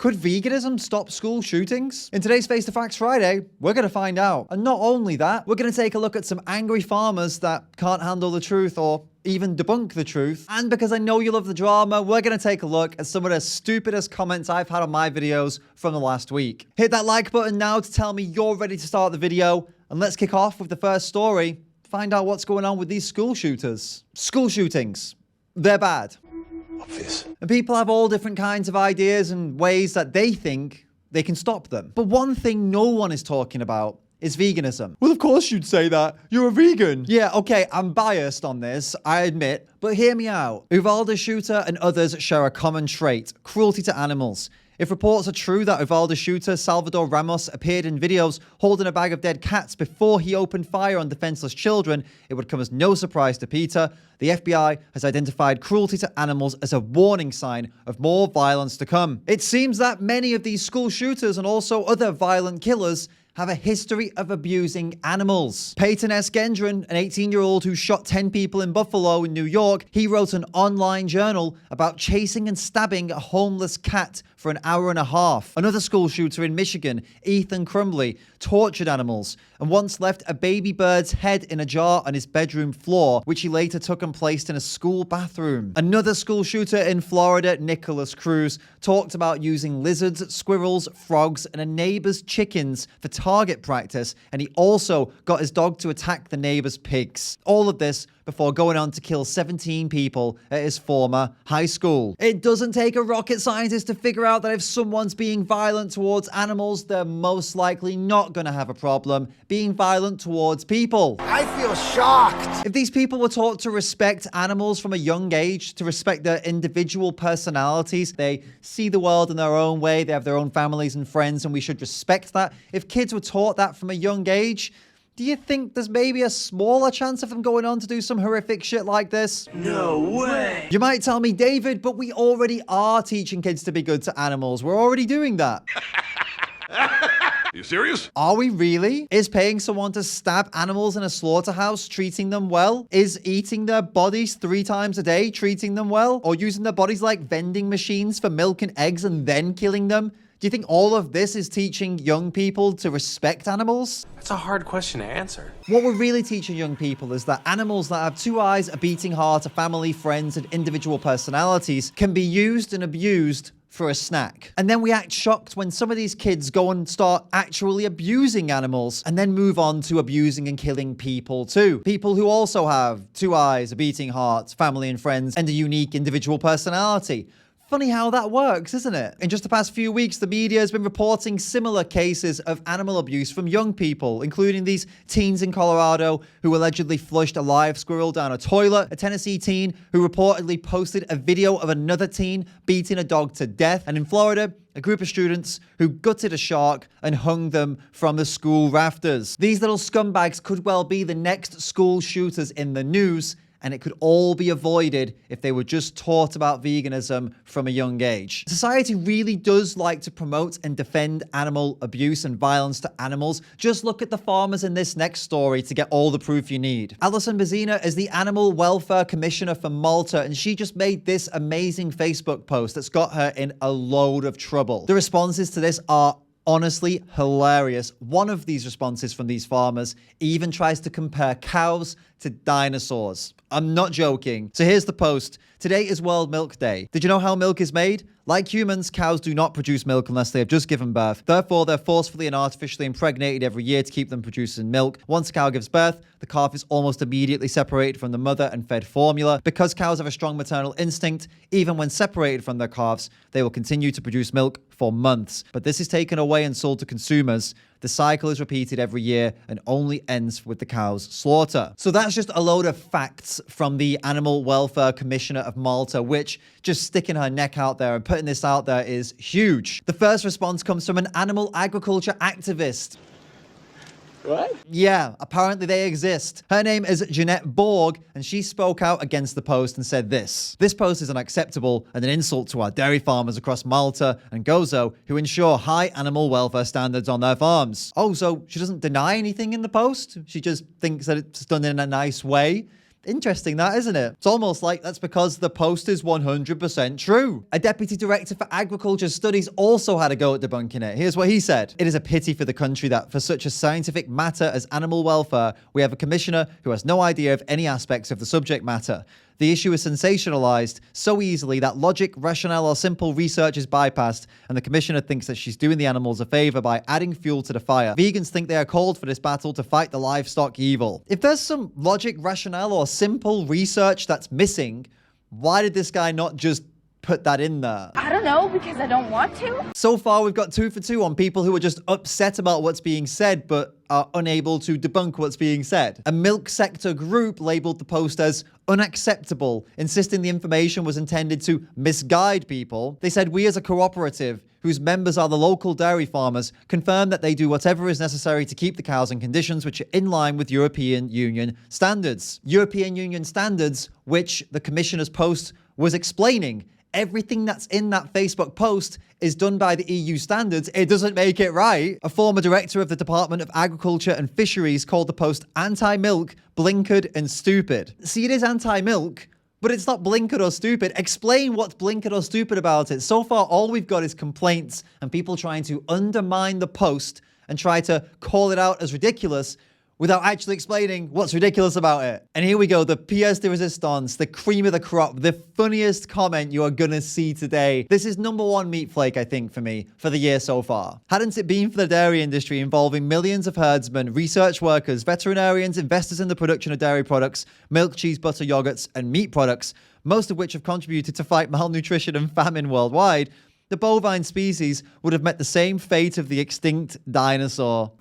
Could veganism stop school shootings? In today's Face the Facts Friday, we're going to find out. And not only that, we're going to take a look at some angry farmers that can't handle the truth or even debunk the truth. And because I know you love the drama, we're going to take a look at some of the stupidest comments I've had on my videos from the last week. Hit that like button now to tell me you're ready to start the video. And let's kick off with the first story. Find out what's going on with these school shooters. School shootings. They're bad. Obvious. And people have all different kinds of ideas and ways that they think they can stop them. But one thing no one is talking about is veganism. Well, of course you'd say that. You're a vegan. Yeah, okay, I'm biased on this, I admit, but hear me out. Uvalde shooter and others share a common trait: cruelty to animals. If reports are true that Uvalde shooter Salvador Ramos appeared in videos holding a bag of dead cats before he opened fire on defenseless children, it would come as no surprise to Peter. The FBI has identified cruelty to animals as a warning sign of more violence to come. It seems that many of these school shooters and also other violent killers have a history of abusing animals. Peyton S. Gendron, an 18-year-old who shot 10 people in Buffalo in New York, he wrote an online journal about chasing and stabbing a homeless cat for an hour and a half. Another school shooter in Michigan, Ethan Crumbley, tortured animals and once left a baby bird's head in a jar on his bedroom floor, which he later took and placed in a school bathroom. Another school shooter in Florida, Nicholas Cruz, talked about using lizards, squirrels, frogs, and a neighbor's chickens for target practice, and he also got his dog to attack the neighbor's pigs. All of this before going on to kill 17 people at his former high school. It doesn't take a rocket scientist to figure out that if someone's being violent towards animals, they're most likely not going to have a problem being violent towards people. I feel shocked. If these people were taught to respect animals from a young age, to respect their individual personalities, they see the world in their own way, they have their own families and friends, and we should respect that. If kids were taught that from a young age, do you think there's maybe a smaller chance of them going on to do some horrific shit like this? No way. You might tell me, David, but we already are teaching kids to be good to animals. We're already doing that. You serious? Are we really? Is paying someone to stab animals in a slaughterhouse treating them well? Is eating their bodies 3 times a day treating them well? Or using their bodies like vending machines for milk and eggs and then killing them? Do you think all of this is teaching young people to respect animals? That's a hard question to answer. What we're really teaching young people is that animals that have 2 eyes, a beating heart, a family, friends, and individual personalities can be used and abused for a snack. And then we act shocked when some of these kids go and start actually abusing animals and then move on to abusing and killing people too. People who also have 2 eyes, a beating heart, family and friends, and a unique individual personality. Funny how that works, isn't it? In just the past few weeks, the media has been reporting similar cases of animal abuse from young people, including these teens in Colorado who allegedly flushed a live squirrel down a toilet, a Tennessee teen who reportedly posted a video of another teen beating a dog to death, and in Florida, a group of students who gutted a shark and hung them from the school rafters. These little scumbags could well be the next school shooters in the news, and it could all be avoided if they were just taught about veganism from a young age. Society really does like to promote and defend animal abuse and violence to animals. Just look at the farmers in this next story to get all the proof you need. Alison Bezina is the Animal Welfare Commissioner for Malta, and she just made this amazing Facebook post that's got her in a load of trouble. The responses to this are honestly hilarious. One of these responses from these farmers even tries to compare cows to dinosaurs. I'm not joking. So here's the post. Today is World Milk Day. Did you know how milk is made? Like humans, cows do not produce milk unless they have just given birth. Therefore, they're forcefully and artificially impregnated every year to keep them producing milk. Once a cow gives birth, the calf is almost immediately separated from the mother and fed formula. Because cows have a strong maternal instinct, even when separated from their calves, they will continue to produce milk for months. But this is taken away and sold to consumers. The cycle is repeated every year and only ends with the cow's slaughter. So that's just a load of facts from the Animal Welfare Commissioner of Malta, which just sticking her neck out there and putting this out there is huge. The first response comes from an animal agriculture activist. What? Yeah, apparently they exist. Her name is Jeanette Borg, and she spoke out against the post and said this. This post is unacceptable and an insult to our dairy farmers across Malta and Gozo who ensure high animal welfare standards on their farms. Oh, so she doesn't deny anything in the post? She just thinks that it's done in a nice way? Interesting that, isn't it? It's almost like that's because the post is 100% true. A deputy director for agriculture studies also had a go at debunking it. Here's what he said. It is a pity for the country that for such a scientific matter as animal welfare, we have a commissioner who has no idea of any aspects of the subject matter. The issue is sensationalized so easily that logic, rationale, or simple research is bypassed, and the commissioner thinks that she's doing the animals a favor by adding fuel to the fire. Vegans think they are called for this battle to fight the livestock evil. If there's some logic, rationale, or simple research that's missing, why did this guy not just put that in there? I don't know, because I don't want to. So far, we've got 2 for 2 on people who are just upset about what's being said, but are unable to debunk what's being said. A milk sector group labeled the post as unacceptable, insisting the information was intended to misguide people. They said, we as a cooperative, whose members are the local dairy farmers, confirm that they do whatever is necessary to keep the cows in conditions which are in line with European Union standards. European Union standards, which the commissioner's post was explaining. Everything that's in that Facebook post is done by the EU standards. It doesn't make it right. A former director of the Department of Agriculture and Fisheries called the post anti-milk, blinkered, and stupid. See, it is anti-milk, but it's not blinkered or stupid. Explain what's blinkered or stupid about it. So far, all we've got is complaints and people trying to undermine the post and try to call it out as ridiculous without actually explaining what's ridiculous about it. And here we go, the pièce de résistance, the cream of the crop, the funniest comment you are gonna see today. This is #1 meat flake, I think, for me, for the year so far. Hadn't it been for the dairy industry involving millions of herdsmen, research workers, veterinarians, investors in the production of dairy products, milk, cheese, butter, yogurts, and meat products, most of which have contributed to fight malnutrition and famine worldwide, the bovine species would have met the same fate of the extinct dinosaur.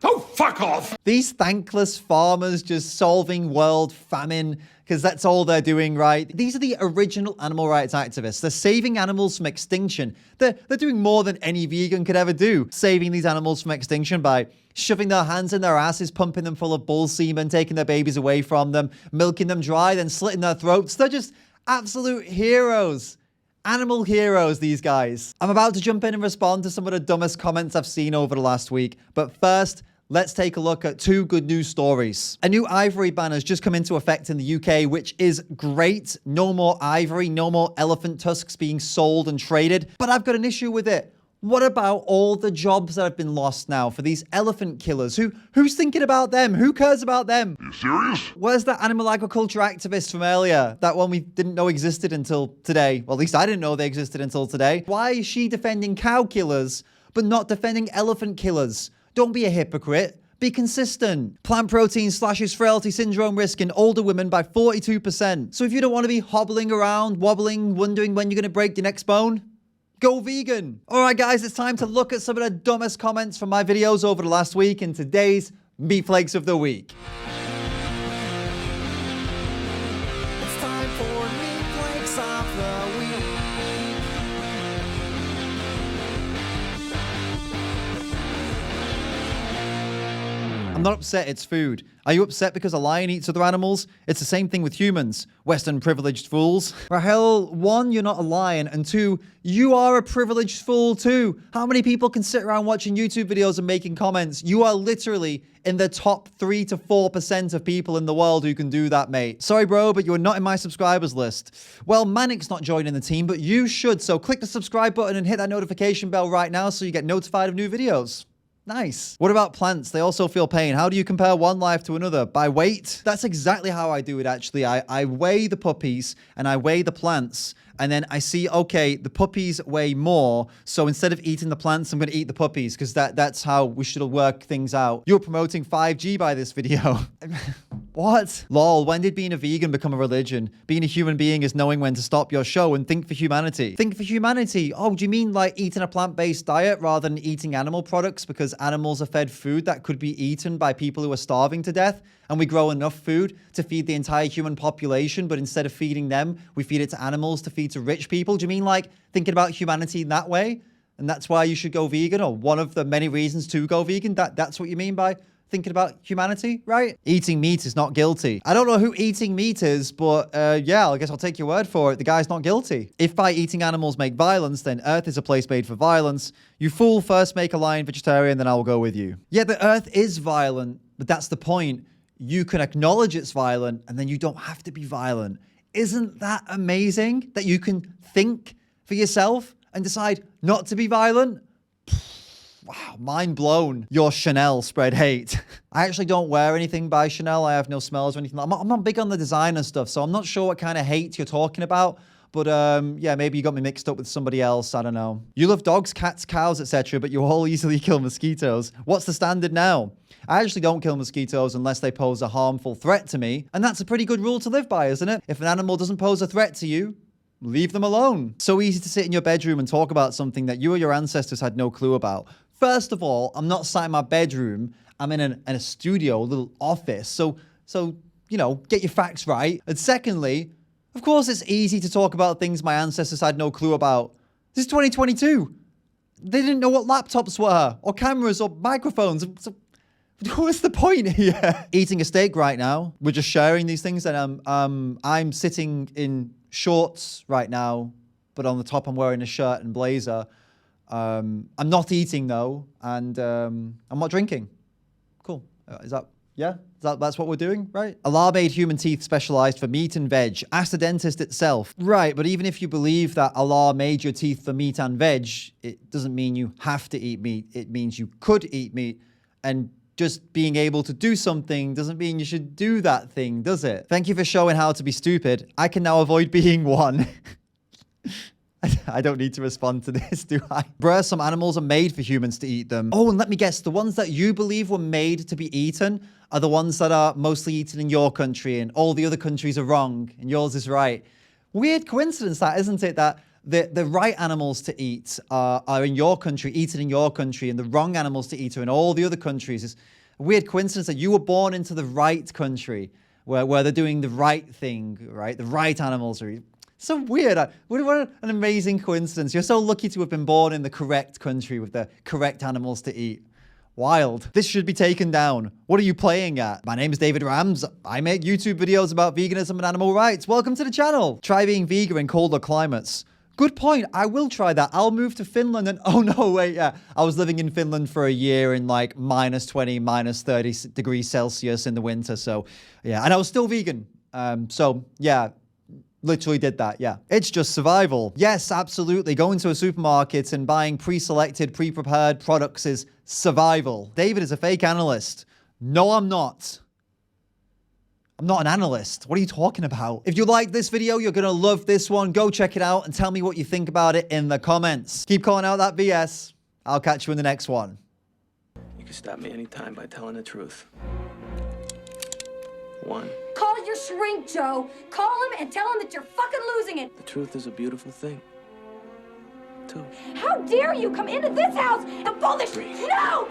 Oh, fuck off! These thankless farmers just solving world famine because that's all they're doing, right? These are the original animal rights activists. They're saving animals from extinction. They're doing more than any vegan could ever do, saving these animals from extinction by shoving their hands in their asses, pumping them full of bull semen, taking their babies away from them, milking them dry, then slitting their throats. They're just absolute heroes. Animal heroes, these guys. I'm about to jump in and respond to some of the dumbest comments I've seen over the last week. But first, let's take a look at 2 good news stories. A new ivory ban has just come into effect in the UK, which is great. No more ivory, no more elephant tusks being sold and traded. But I've got an issue with it. What about all the jobs that have been lost now for these elephant killers? Who's thinking about them? Who cares about them? You serious? Where's that animal agriculture activist from earlier? That one we didn't know existed until today. Well, at least I didn't know they existed until today. Why is she defending cow killers, but not defending elephant killers? Don't be a hypocrite. Be consistent. Plant protein slashes frailty syndrome risk in older women by 42%. So if you don't want to be hobbling around, wobbling, wondering when you're going to break your next bone, go vegan. All right, guys, it's time to look at some of the dumbest comments from my videos over the last week in today's Meat Flakes of the Week. It's time for Meat Flakes of the Week. I'm not upset, it's food. Are you upset because a lion eats other animals? It's the same thing with humans, Western privileged fools. Rahel, 1, you're not a lion, and 2, you are a privileged fool too. How many people can sit around watching YouTube videos and making comments? You are literally in the top 3 to 4% of people in the world who can do that, mate. Sorry, bro, but you're not in my subscribers list. Well, Manic's not joining the team, but you should, so click the subscribe button and hit that notification bell right now so you get notified of new videos. Nice. What about plants? They also feel pain. How do you compare one life to another? By weight? That's exactly how I do it, actually. I weigh the puppies and I weigh the plants. And then I see, okay, the puppies weigh more. So instead of eating the plants, I'm going to eat the puppies because that's how we should work things out. You're promoting 5G by this video. What? Lol, when did being a vegan become a religion? Being a human being is knowing when to stop your show and think for humanity. Think for humanity? Oh, do you mean like eating a plant-based diet rather than eating animal products because animals are fed food that could be eaten by people who are starving to death? And we grow enough food to feed the entire human population, but instead of feeding them, we feed it to animals to feed to rich people? Do you mean like thinking about humanity in that way? And that's why you should go vegan, or one of the many reasons to go vegan? That's what you mean by thinking about humanity, right? Eating meat is not guilty. I don't know who eating meat is, but yeah, I guess I'll take your word for it. The guy's not guilty. If by eating animals make violence, then Earth is a place made for violence. You fool, first make a lion vegetarian, then I will go with you. Yeah, the Earth is violent, but that's the point. you can acknowledge it's violent and then you don't have to be violent. Isn't that amazing that you can think for yourself and decide not to be violent? Wow, mind blown. Your Chanel spread hate. I actually don't wear anything by Chanel. I have no smells or anything. I'm not big on the designer stuff, so I'm not sure what kind of hate you're talking about. But yeah, maybe you got me mixed up with somebody else. I don't know. You love dogs, cats, cows, etc., but you all easily kill mosquitoes. What's the standard now? I actually don't kill mosquitoes unless they pose a harmful threat to me. And that's a pretty good rule to live by, isn't it? If an animal doesn't pose a threat to you, leave them alone. So easy to sit in your bedroom and talk about something that you or your ancestors had no clue about. First of all, I'm not sat in my bedroom. I'm in a studio, a little office. So, you know, get your facts right. And secondly, of course, it's easy to talk about things my ancestors had no clue about. This is 2022. They didn't know what laptops were, or cameras, or microphones. So, what's the point here? Eating a steak right now. We're just sharing these things, and I'm sitting in shorts right now, but on the top I'm wearing a shirt and blazer. I'm not eating though, and I'm not drinking. Cool. Is that? Yeah? That's what we're doing, right? Allah made human teeth specialized for meat and veg. Ask the dentist itself. Right, but even if you believe that Allah made your teeth for meat and veg, it doesn't mean you have to eat meat. It means you could eat meat. And just being able to do something doesn't mean you should do that thing, does it? Thank you for showing how to be stupid. I can now avoid being one. I don't need to respond to this, do I? Bruh, some animals are made for humans to eat them. Oh, and let me guess, the ones that you believe were made to be eaten are the ones that are mostly eaten in your country, and all the other countries are wrong, and yours is right. Weird coincidence that, isn't it? That the right animals to eat are in your country, eaten in your country, and the wrong animals to eat are in all the other countries. It's a weird coincidence that you were born into the right country, where they're doing the right thing, right? The right animals are eaten. So weird. What an amazing coincidence. You're so lucky to have been born in the correct country with the correct animals to eat. Wild. This should be taken down. What are you playing at? My name is David Rams. I make YouTube videos about veganism and animal rights. Welcome to the channel. Try being vegan in colder climates. Good point. I will try that. I'll move to Finland and... Oh, no, wait, yeah. I was living in Finland for a year in like -20, -30 degrees Celsius in the winter. So, yeah. And I was still vegan. So, yeah. Literally did that, yeah. It's just survival. Yes, absolutely. Going to a supermarket and buying pre-selected, pre-prepared products is survival. David is a fake analyst. No, I'm not. I'm not an analyst. What are you talking about? If you like this video, you're gonna love this one. Go check it out and tell me what you think about it in the comments. Keep calling out that BS. I'll catch you in the next one. You can stop me anytime by telling the truth. 1. Call your shrink, Joe. Call him and tell him that you're fucking losing it. The truth is a beautiful thing. 2. How dare you come into this house and pull this... No!